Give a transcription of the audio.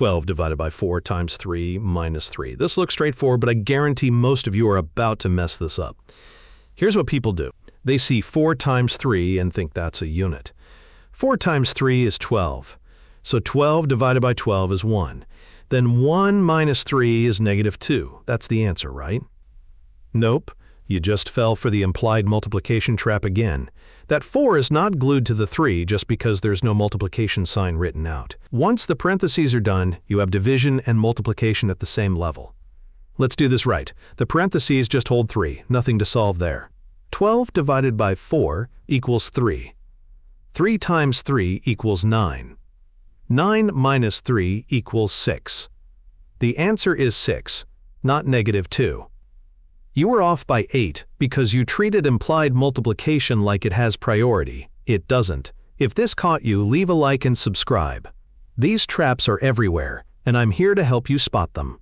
12 divided by 4 times 3 minus 3. This looks straightforward, but I guarantee most of you are about to mess this up. Here's what people do. They see 4 times 3 and think that's a unit. 4 times 3 is 12. So 12 divided by 12 is 1. Then 1 minus 3 is negative 2. That's the answer, right? Nope. You just fell for the implied multiplication trap again. That 4 is not glued to the 3 just because there's no multiplication sign written out. Once the parentheses are done, you have division and multiplication at the same level. Let's do this right. The parentheses just hold 3, nothing to solve there. 12 divided by 4 equals 3. 3 times 3 equals 9. 9 minus 3 equals 6. The answer is 6, not negative 2. You were off by 8 because you treated implied multiplication like it has priority. It doesn't. If this caught you, leave a like and subscribe. These traps are everywhere, and I'm here to help you spot them.